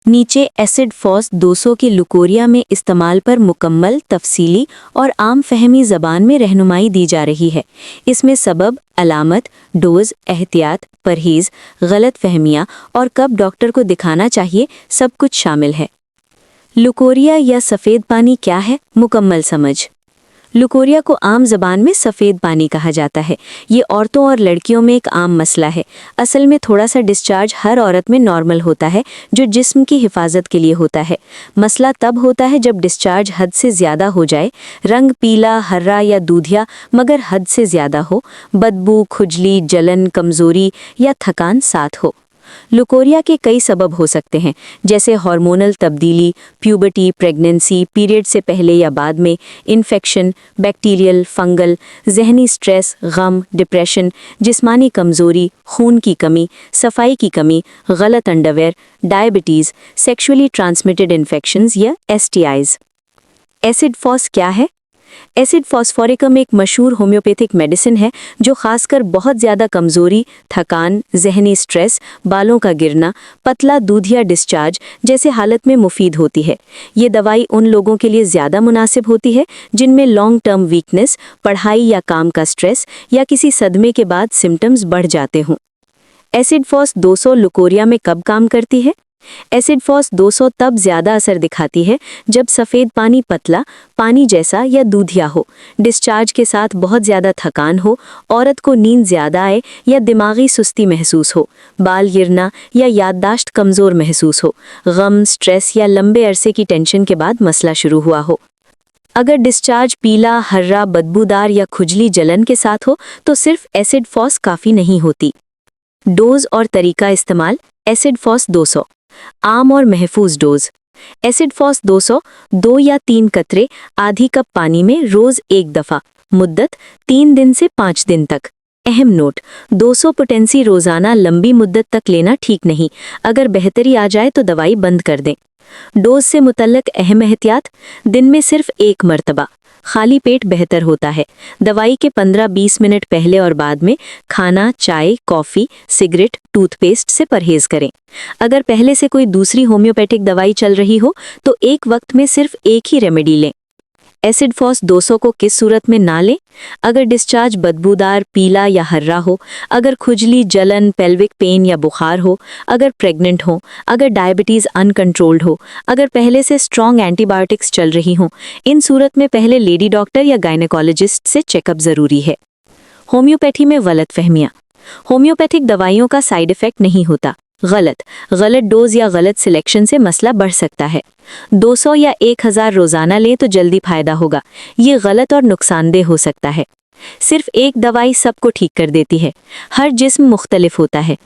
नीचे acid phos 200 की leucorrhoea में इस्तेमाल पर मुकम्मल, तफसीली और आम फहमी ज़बान में रहनुमाई दी जा रही है। इसमें सबब, अलामत, डोज, एहतियात, परहेज़, गलत फहमियाँ और कब डॉक्टर को दिखाना चाहिए, सब कुछ शामिल है। लुकोरिया या सफ़ेद पानी क्या है? मुकम्मल समझ। लुकोरिया को आम ज़बान में सफ़ेद पानी कहा जाता है। ये औरतों और लड़कियों में एक आम मसला है। असल में थोड़ा सा डिस्चार्ज हर औरत में नॉर्मल होता है, जो जिस्म की हिफाजत के लिए होता है। मसला तब होता है जब डिस्चार्ज हद से ज़्यादा हो जाए, रंग पीला, हर्रा या दूधिया मगर हद से ज़्यादा हो, बदबू, खुजली, जलन, कमज़ोरी या थकान साथ हो। लुकोरिया के कई सबब हो सकते हैं, जैसे हार्मोनल तब्दीली, प्यूबर्टी, प्रेगनेंसी, पीरियड से पहले या बाद में, इन्फेक्शन, बैक्टीरियल, फंगल, जहनी स्ट्रेस, गम, डिप्रेशन, जिस्मानी कमज़ोरी, खून की कमी, सफाई की कमी, गलत underwear, diabetes, sexually transmitted infections या STIs। एसिड फॉस क्या है? एसिड फॉस्फोरिकम एक मशहूर होम्योपैथिक मेडिसिन है जो खासकर बहुत ज़्यादा कमज़ोरी, थकान, जहनी स्ट्रेस, बालों का गिरना, पतला दूधिया डिस्चार्ज जैसे हालत में मुफीद होती है। ये दवाई उन लोगों के लिए ज़्यादा मुनासिब होती है जिनमें लॉन्ग टर्म वीकनेस, पढ़ाई या काम का स्ट्रेस या किसी सदमे के बाद सिम्टम्स बढ़ जाते हों। एसिड फॉस 200 लुकोरिया में कब काम करती है? एसिड फॉस 200 तब ज़्यादा असर दिखाती है जब सफ़ेद पानी पतला, पानी जैसा या दूधिया हो, डिस्चार्ज के साथ बहुत ज़्यादा थकान हो, औरत को नींद ज़्यादा आए या दिमागी सुस्ती महसूस हो, बाल गिरना या याददाश्त कमज़ोर महसूस हो, गम, स्ट्रेस या लंबे अरसे की टेंशन के बाद मसला शुरू हुआ हो। अगर डिस्चार्ज पीला, हर्रा, बदबूदार या खुजली जलन के साथ हो तो सिर्फ एसिड फॉस काफ़ी नहीं होती। डोज और तरीका इस्तेमाल। एसिड फॉस 200 आम और महफूज डोज। एसिड फॉस 200 2 या 3 कतरे आधी कप पानी में रोज एक दफ़ा, मुद्दत 3 दिन से 5 दिन तक। अहम नोट, 200 पोटेंसी रोज़ाना लंबी मुद्दत तक लेना ठीक नहीं। अगर बेहतरी आ जाए तो दवाई बंद कर दें। डोज से मुतल्लक अहम एहतियात, दिन में सिर्फ एक मर्तबा, खाली पेट बेहतर होता है। दवाई के 15-20 मिनट पहले और बाद में खाना, चाय, कॉफ़ी, सिगरेट, टूथपेस्ट से परहेज करें। अगर पहले से कोई दूसरी होम्योपैथिक दवाई चल रही हो तो एक वक्त में सिर्फ एक ही रेमेडी लें। एसिड फॉस 200 को किस सूरत में ना लें? अगर डिस्चार्ज बदबूदार, पीला या हर्रा हो, अगर खुजली, जलन, पेल्विक पेन या बुखार हो, अगर प्रेग्नेंट हो, अगर डायबिटीज़ अनकंट्रोल्ड हो, अगर पहले से स्ट्रॉन्ग एंटीबायोटिक्स चल रही हों, इन सूरत में पहले लेडी डॉक्टर या गायनेकोलॉजिस्ट से चेकअप ज़रूरी है। होम्योपैथी में गलत फहमियाँ। होम्योपैथिक दवाइयों का साइड इफ़ेक्ट नहीं होता। गलत डोज या गलत सिलेक्शन से मसला बढ़ सकता है। 200 या 1000 रोज़ाना लें तो जल्दी फायदा होगा। ये गलत और नुकसानदेह हो सकता है। सिर्फ एक दवाई सबको ठीक कर देती है। हर जिस्म मुख्तलिफ होता है।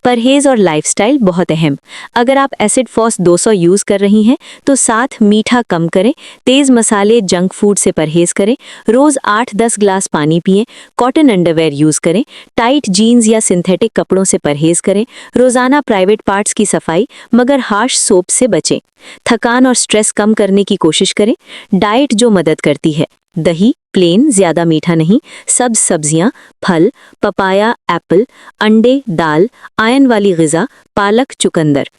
परहेज़ और लाइफस्टाइल बहुत अहम। अगर आप एसिड फॉस 200 यूज़ कर रही हैं तो साथ मीठा कम करें, तेज़ मसाले, जंक फूड से परहेज़ करें, रोज़ 8-10 ग्लास पानी पिएं, कॉटन अंडरवेयर यूज़ करें, टाइट जीन्स या सिंथेटिक कपड़ों से परहेज़ करें, रोज़ाना प्राइवेट पार्ट्स की सफाई मगर हार्श सोप से बचें। थकान और स्ट्रेस कम करने की कोशिश करें। डाइट जो मदद करती है, दही, प्लेन, ज़्यादा मीठा नहीं, सब्जियां, फल, पपाया, एप्पल, अंडे, दाल, आयरन वाली ग़िज़ा, पालक, चुकंदर।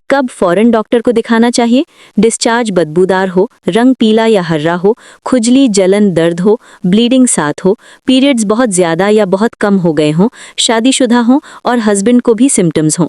कब फ़ौरन डॉक्टर को दिखाना चाहिए? डिस्चार्ज बदबूदार हो, रंग पीला या हर्रा हो, खुजली, जलन, दर्द हो, ब्लीडिंग साथ हो, पीरियड्स बहुत ज़्यादा या बहुत कम हो गए हों, शादीशुदा हों और हस्बैंड को भी सिम्टम्स हों।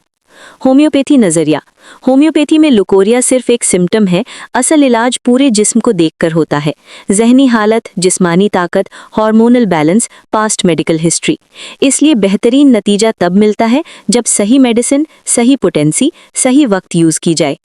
होम्योपैथी नज़रिया। होम्योपैथी में लुकोरिया सिर्फ एक सिम्टम है, असल इलाज पूरे जिस्म को देखकर होता है। जहनी हालत, जिस्मानी ताकत, hormonal balance, past medical history. इसलिए बेहतरीन नतीजा तब मिलता है जब सही मेडिसिन, सही पोटेंसी, सही वक्त यूज़ की जाए।